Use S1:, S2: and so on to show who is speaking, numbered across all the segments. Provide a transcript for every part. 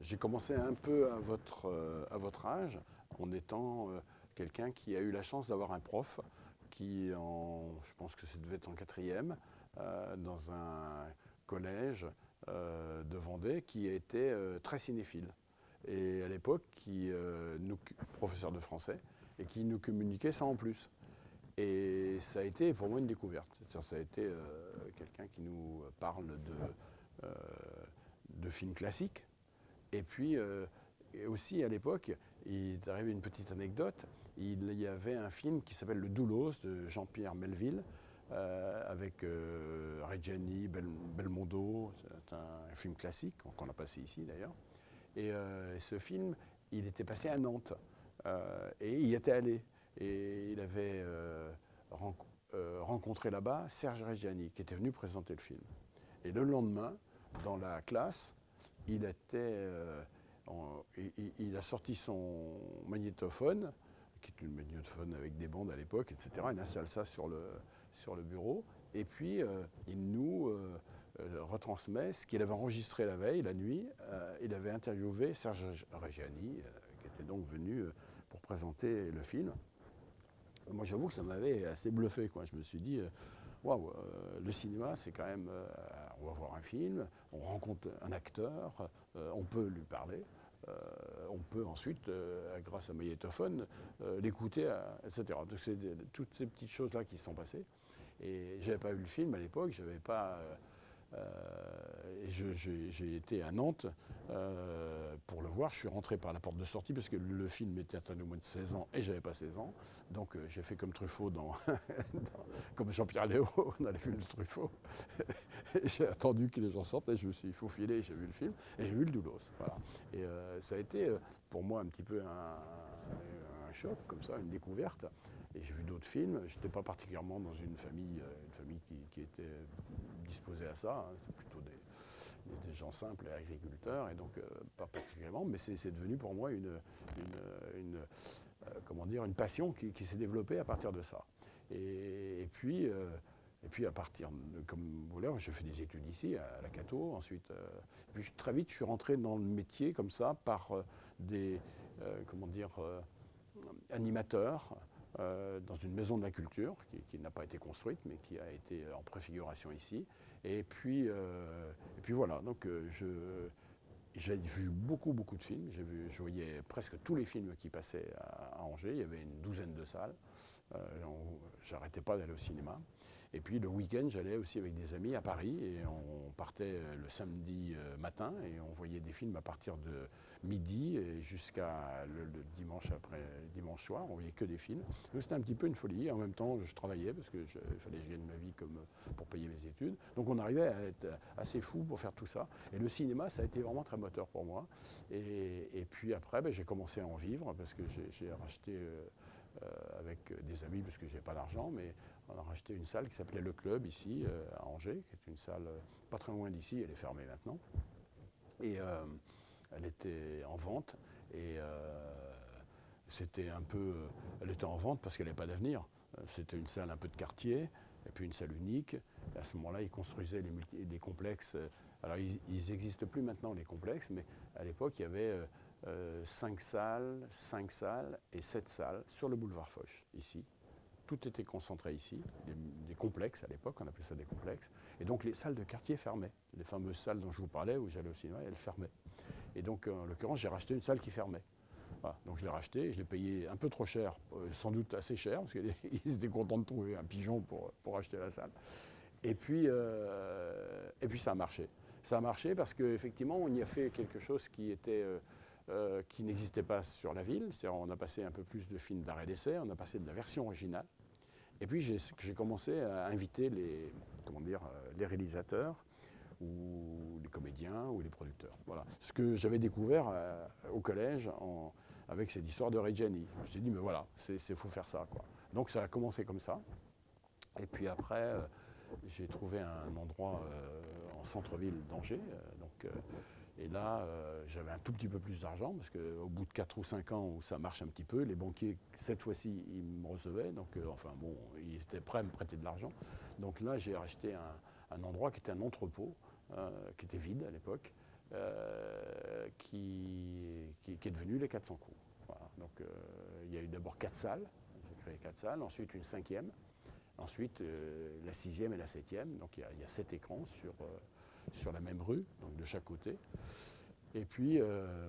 S1: J'ai commencé un peu à votre âge, en étant quelqu'un qui a eu la chance d'avoir un prof qui, je pense que ça devait être en quatrième, dans un collège de Vendée, qui était très cinéphile. Et à l'époque, professeur de français, et qui nous communiquait ça en plus. Et ça a été pour moi une découverte. Ça a été quelqu'un qui nous parle euh, de films classiques. Et puis et aussi à l'époque, il est arrivé une petite anecdote. Il y avait un film qui s'appelle Le Doulos de Jean-Pierre Melville, avec Reggiani, Belmondo. C'est un film classique qu'on a passé ici d'ailleurs. Et ce film, il était passé à Nantes. Et il y était allé. Et il avait rencontré là-bas Serge Reggiani, qui était venu présenter le film. Et le lendemain, dans la classe, il a sorti son magnétophone, qui est une magnétophone avec des bandes à l'époque, etc. Il installe ça sur le bureau. Et puis, il nous retransmet ce qu'il avait enregistré la veille, la nuit. Il avait interviewé Serge Reggiani, qui était donc venu pour présenter le film. Moi, j'avoue que ça m'avait assez bluffé, quoi. Je me suis dit, waouh, le cinéma, c'est quand même, on va voir un film, on rencontre un acteur, on peut lui parler, on peut ensuite, grâce à magnétophone, l'écouter, etc. Donc c'est toutes ces petites choses-là qui se sont passées. Et j'avais pas vu le film à l'époque, j'avais pas. J'ai été à Nantes pour le voir. Je suis rentré par la porte de sortie parce que le film était atteint au moins de 16 ans et j'avais pas 16 ans. Donc j'ai fait comme Truffaut comme Jean-Pierre Léaud dans les films de Truffaut. J'ai attendu que les gens sortent et je me suis faufilé, j'ai vu le film et j'ai vu le Doulos. Voilà. Et ça a été pour moi un petit peu un choc comme ça, une découverte. Et j'ai vu d'autres films. Je n'étais pas particulièrement dans une famille qui était disposée à ça. Hein. C'est plutôt des gens simples et agriculteurs, et donc pas particulièrement. Mais c'est devenu pour moi comment dire, une passion qui s'est développée à partir de ça. Et puis à partir, comme vous voulez, j'ai fait des études ici, à la Cato, ensuite. Et puis très vite, je suis rentré dans le métier comme ça, par des comment dire, animateurs, dans une maison de la culture qui n'a pas été construite, mais qui a été en préfiguration ici. Et puis voilà, donc j'ai vu beaucoup de films. Je voyais presque tous les films qui passaient à Angers. Il y avait une douzaine de salles. J'arrêtais pas d'aller au cinéma. Et puis le week-end, j'allais aussi avec des amis à Paris et on partait le samedi matin et on voyait des films à partir de midi et jusqu'à le dimanche soir. On voyait que des films. Donc c'était un petit peu une folie. En même temps, je travaillais parce qu'il fallait que je gagne ma vie pour payer mes études. Donc on arrivait à être assez fou pour faire tout ça. Et le cinéma, ça a été vraiment très moteur pour moi. Et puis après, j'ai commencé à en vivre parce que j'ai racheté avec des amis parce que je n'avais pas d'argent, mais on a racheté une salle qui s'appelait Le Club ici à Angers, qui est une salle pas très loin d'ici. Elle est fermée maintenant. Et elle était en vente et c'était un peu, elle était en vente parce qu'elle n'avait pas d'avenir. C'était une salle un peu de quartier et puis une salle unique. Et à ce moment-là, ils construisaient les complexes. Alors ils n'existent plus maintenant, les complexes, mais à l'époque, il y avait 5 salles et 7 salles sur le boulevard Foch, ici. Tout était concentré ici, des complexes à l'époque, on appelait ça des complexes. Et donc les salles de quartier fermaient. Les fameuses salles dont je vous parlais, où j'allais au cinéma, elles fermaient. Et donc en l'occurrence, j'ai racheté une salle qui fermait. Voilà. Donc je l'ai racheté, je l'ai payé un peu trop cher, sans doute assez cher, parce qu'ils étaient contents de trouver un pigeon pour acheter la salle. Et puis ça a marché. Ça a marché parce qu'effectivement, on y a fait quelque chose qui n'existait pas sur la ville. C'est-à-dire, on a passé un peu plus de films d'arrêt d'essai, on a passé de la version originale. Et puis j'ai commencé à inviter les réalisateurs ou les comédiens ou les producteurs. Voilà. Ce que j'avais découvert au collège avec cette histoire de Reggiani. Je me suis dit, mais voilà, il faut faire ça, quoi. Donc ça a commencé comme ça. Et puis après, j'ai trouvé un endroit en centre-ville d'Angers. Donc Et là, j'avais un tout petit peu plus d'argent, parce qu'au bout de 4 ou 5 ans où ça marche un petit peu, les banquiers, cette fois-ci, ils me recevaient. Donc, enfin bon, ils étaient prêts à me prêter de l'argent. Donc là, j'ai racheté un endroit qui était un entrepôt, qui était vide à l'époque, qui est devenu les 400 coups. Voilà. Donc, il y a eu d'abord 4 salles. J'ai créé 4 salles, ensuite une 5e, ensuite la 6e et la 7e. Donc, il y a 7 écrans sur la même rue, donc de chaque côté. Et puis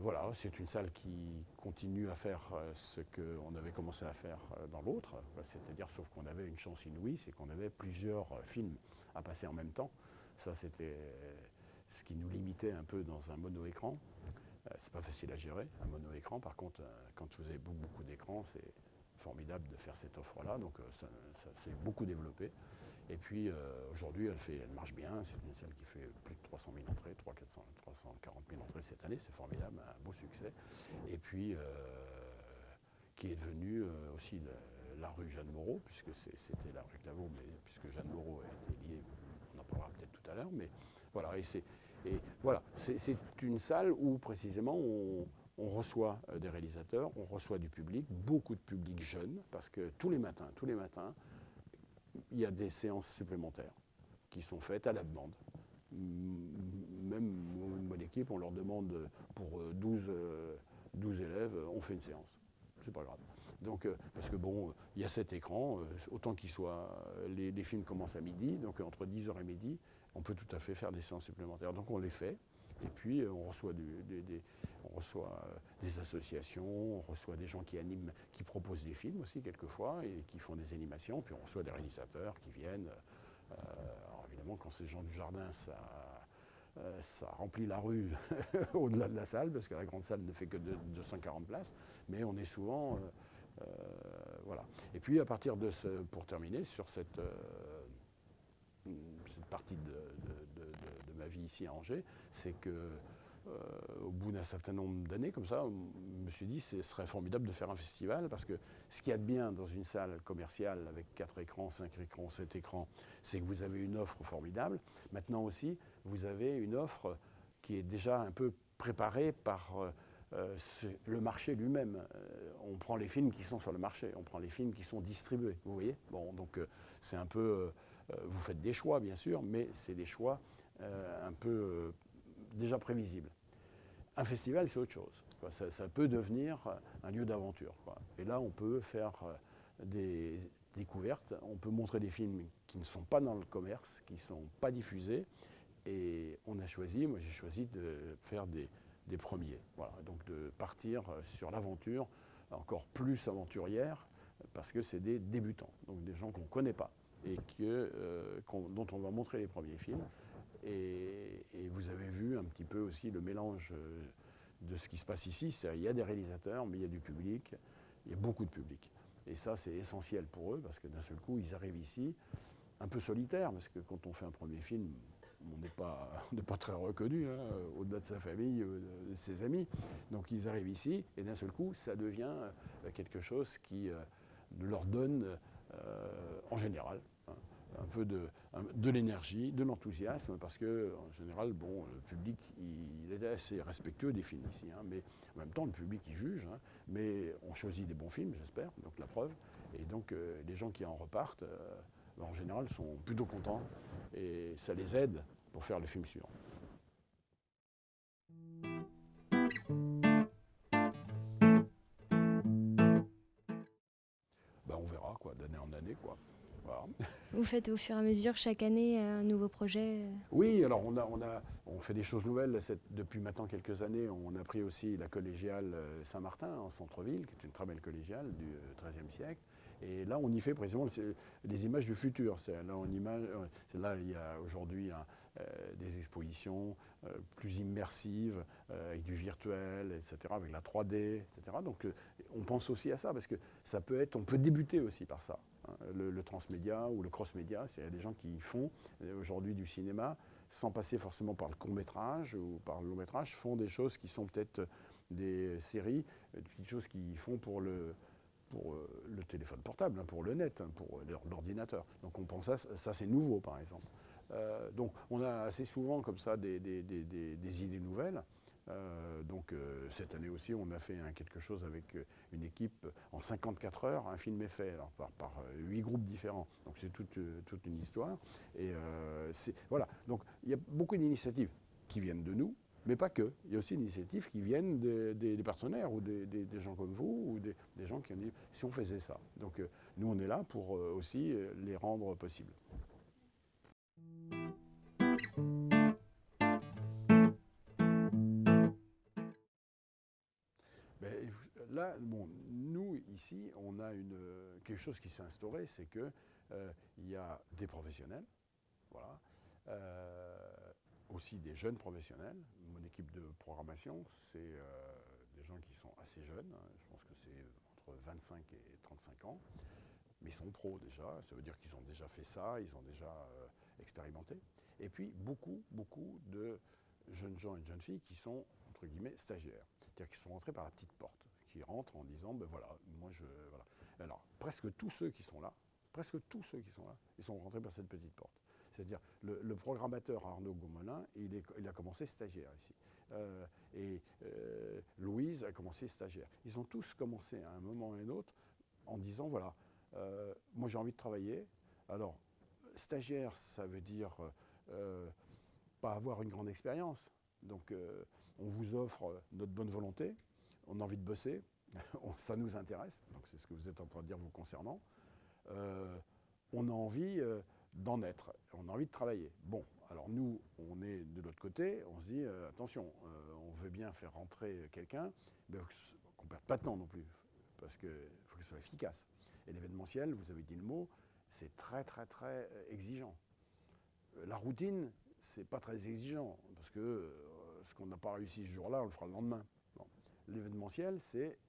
S1: voilà, c'est une salle qui continue à faire ce qu'on avait commencé à faire dans l'autre, c'est-à-dire, sauf qu'on avait une chance inouïe, c'est qu'on avait plusieurs films à passer en même temps. Ça, c'était ce qui nous limitait un peu dans un mono-écran. C'est pas facile à gérer, un mono-écran. Par contre, quand vous avez beaucoup d'écrans, c'est formidable de faire cette offre-là. Donc ça s'est beaucoup développé. Et puis aujourd'hui, elle marche bien. C'est une salle qui fait plus de 300 000 entrées, 340 000 entrées cette année. C'est formidable, un beau succès. Et puis, qui est devenue aussi la rue Jeanne Moreau, puisque c'était la rue Claveau, mais puisque Jeanne Moreau a été liée, on en parlera peut-être tout à l'heure. Mais voilà, c'est une salle où précisément on reçoit des réalisateurs, on reçoit du public, beaucoup de public jeune, parce que tous les matins, il y a des séances supplémentaires qui sont faites à la demande. Même mon équipe, on leur demande pour 12 élèves, on fait une séance. C'est pas grave. Donc, parce que bon, il y a 7 écrans, autant qu'ils soient. Les films commencent à midi, donc entre 10h et midi, on peut tout à fait faire des séances supplémentaires. Donc on les fait. Et puis on reçoit des associations, on reçoit des gens qui animent, qui proposent des films aussi quelquefois et qui font des animations. Puis on reçoit des réalisateurs qui viennent. Alors évidemment, quand c'est Jean Dujardin, ça remplit la rue au-delà de la salle, parce que la grande salle ne fait que 240 places. Mais on est souvent, voilà. Et puis à partir de pour terminer sur cette partie de ma vie ici à Angers, c'est que au bout d'un certain nombre d'années comme ça, je me suis dit ce serait formidable de faire un festival, parce que ce qu'il y a de bien dans une salle commerciale avec 4 écrans, 5 écrans, 7 écrans, c'est que vous avez une offre formidable. Maintenant aussi, vous avez une offre qui est déjà un peu préparée par le marché lui-même. On prend les films qui sont sur le marché, on prend les films qui sont distribués, vous voyez. Bon, donc c'est un peu... vous faites des choix, bien sûr, mais c'est des choix un peu déjà prévisibles. Un festival, c'est autre chose. Ça peut devenir un lieu d'aventure. Et là, on peut faire des découvertes, on peut montrer des films qui ne sont pas dans le commerce, qui ne sont pas diffusés. Et on a choisi, moi j'ai choisi de faire des premiers. Voilà, donc de partir sur l'aventure encore plus aventurière, parce que c'est des débutants, donc des gens qu'on ne connaît pas et dont on va montrer les premiers films. Et vous avez vu un petit peu aussi le mélange de ce qui se passe ici. Il y a des réalisateurs, mais il y a du public, il y a beaucoup de public. Et ça, c'est essentiel pour eux, parce que d'un seul coup, ils arrivent ici, un peu solitaires, parce que quand on fait un premier film, on n'est pas très reconnu, hein, au-delà de sa famille, de ses amis. Donc ils arrivent ici, et d'un seul coup, ça devient quelque chose qui leur donne, en général, hein, un peu de l'énergie, de l'enthousiasme, parce que en général, bon, le public, il est assez respectueux des films ici, hein, mais en même temps, le public, il juge, hein, mais on choisit des bons films, j'espère, donc la preuve, et donc les gens qui en repartent, en général, sont plutôt contents, et ça les aide pour faire le film suivant. Ben, on verra, quoi, d'année en année, quoi. Voilà.
S2: Vous faites au fur et à mesure chaque année un nouveau projet?
S1: Oui, alors on fait des choses nouvelles. Depuis maintenant quelques années, on a pris aussi la collégiale Saint-Martin en centre-ville, qui est une très belle collégiale du XIIIe siècle. Et là, on y fait précisément les images du futur. Là, il y a aujourd'hui des expositions plus immersives, avec du virtuel, etc., avec la 3D, etc. Donc, on pense aussi à ça, parce que on peut débuter aussi par ça. Hein, le transmédia ou le cross-média, il y a des gens qui font aujourd'hui du cinéma sans passer forcément par le court-métrage ou par le long-métrage, font des choses qui sont peut-être des séries, des choses qu'ils font pour le téléphone portable, hein, pour le net, hein, pour l'ordinateur. Donc on pense à ça, c'est nouveau par exemple. Donc on a assez souvent comme ça des idées nouvelles. Cette année aussi, on a fait quelque chose avec une équipe en 54 heures. Un film est fait alors, par 8 groupes différents. Donc c'est toute une histoire. Et voilà. Donc il y a beaucoup d'initiatives qui viennent de nous, mais pas que. Il y a aussi des initiatives qui viennent des partenaires ou des gens comme vous ou des gens qui ont dit si on faisait ça. Donc nous, on est là pour aussi les rendre possibles. Là, bon, nous, ici, on a quelque chose qui s'est instauré, c'est qu'il y a des professionnels, voilà, aussi des jeunes professionnels. Mon équipe de programmation, c'est des gens qui sont assez jeunes, hein, je pense que c'est entre 25 et 35 ans, mais ils sont pros déjà, ça veut dire qu'ils ont déjà fait ça, ils ont déjà expérimenté. Et puis beaucoup de jeunes gens et de jeunes filles qui sont, entre guillemets, stagiaires, c'est-à-dire qui sont rentrés par la petite porte, qui rentrent en disant, ben voilà, voilà. Alors, presque tous ceux qui sont là, ils sont rentrés par cette petite porte. C'est-à-dire, le programmateur Arnaud Gaumelin, il a commencé stagiaire ici. Louise a commencé stagiaire. Ils ont tous commencé à un moment et un autre en disant, voilà, moi j'ai envie de travailler. Alors, stagiaire, ça veut dire pas avoir une grande expérience. Donc, on vous offre notre bonne volonté, on a envie de bosser, ça nous intéresse, donc c'est ce que vous êtes en train de dire vous concernant. On a envie d'en être, on a envie de travailler. Bon, alors nous, on est de l'autre côté, on se dit, attention, on veut bien faire rentrer quelqu'un, mais qu'on ne perde pas de temps non plus, parce qu'il faut que ce soit efficace. Et l'événementiel, vous avez dit le mot, c'est très exigeant. La routine, c'est pas très exigeant, parce que ce qu'on n'a pas réussi ce jour-là, on le fera le lendemain. Bon. L'événementiel,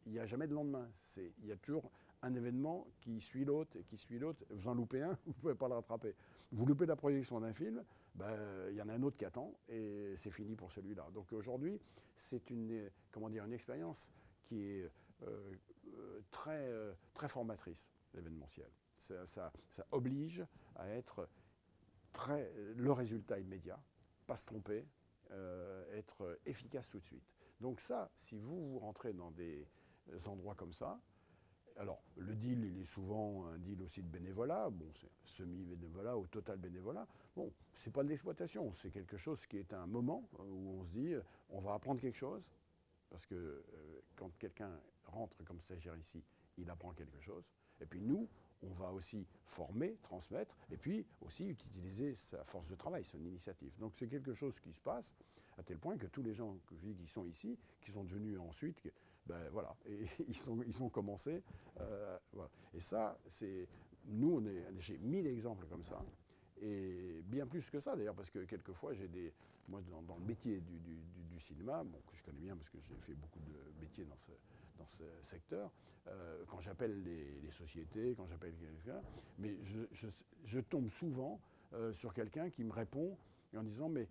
S1: il n'y a jamais de lendemain. Il y a toujours un événement qui suit l'autre et qui suit l'autre. Vous en loupez un, vous ne pouvez pas le rattraper. Vous loupez la projection d'un film, il y en a un autre qui attend et c'est fini pour celui-là. Donc aujourd'hui, c'est une expérience qui est très formatrice, l'événementiel. Ça oblige à être le résultat immédiat, pas se tromper, être efficace tout de suite. Donc ça, si vous rentrez dans des endroits comme ça, alors le deal, il est souvent un deal aussi de bénévolat, bon, c'est semi-bénévolat ou total bénévolat. Bon, c'est pas de l'exploitation, c'est quelque chose qui est un moment où on se dit, on va apprendre quelque chose, parce que quand quelqu'un rentre comme stagiaire ici, il apprend quelque chose. Et puis nous, on va aussi former, transmettre, et puis aussi utiliser sa force de travail, son initiative. Donc c'est quelque chose qui se passe, à tel point que tous les gens que je dis qui sont ici, qui sont devenus ensuite, voilà, et ils ont commencé. Voilà. Et ça, nous, j'ai 1000 exemples comme ça, et bien plus que ça d'ailleurs, parce que quelquefois, moi dans le métier du cinéma, bon, que je connais bien parce que j'ai fait beaucoup de métiers dans ce secteur, quand j'appelle les sociétés, quand j'appelle quelqu'un, mais je tombe souvent sur quelqu'un qui me répond en disant, mais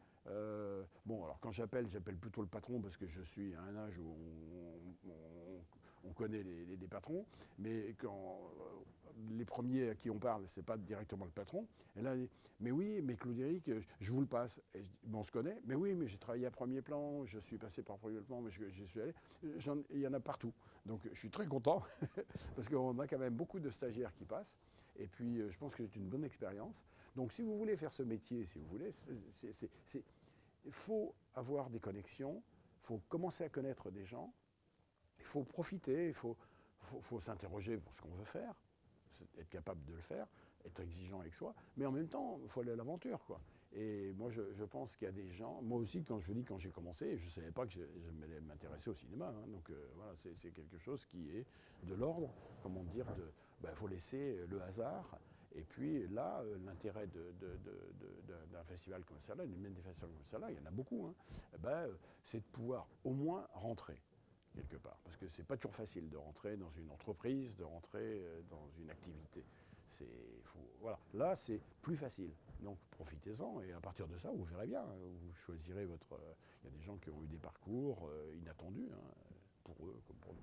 S1: bon, alors quand j'appelle plutôt le patron parce que je suis à un âge où on connaît les patrons, mais quand les premiers à qui on parle, c'est pas directement le patron. Et là, mais oui, mais Claude-Éric, je vous le passe. Et on se connaît, mais oui, mais j'ai travaillé à Premier Plan, je suis passé par Premier Plan, mais j'y suis allé. Il y en a partout. Donc je suis très content, parce qu'on a quand même beaucoup de stagiaires qui passent. Et puis je pense que c'est une bonne expérience. Donc si vous voulez faire ce métier, si vous voulez, il faut avoir des connexions, il faut commencer à connaître des gens, il faut profiter, il faut s'interroger pour ce qu'on veut faire, être capable de le faire, être exigeant avec soi, mais en même temps, il faut aller à l'aventure, quoi. Et moi, je pense qu'il y a des gens, moi aussi, quand j'ai commencé, je ne savais pas que j'allais m'intéresser au cinéma, hein, donc voilà, c'est quelque chose qui est de l'ordre, comment dire, faut laisser le hasard. Et puis là, l'intérêt d'un festival comme ça, même des festivals comme ça, il y en a beaucoup, hein, c'est de pouvoir au moins rentrer quelque part. Parce que c'est pas toujours facile de rentrer dans une entreprise, de rentrer dans une activité. Voilà. Là, c'est plus facile. Donc profitez-en et à partir de ça, vous verrez bien. Vous choisirez il y a des gens qui ont eu des parcours inattendus, hein, pour eux comme pour nous.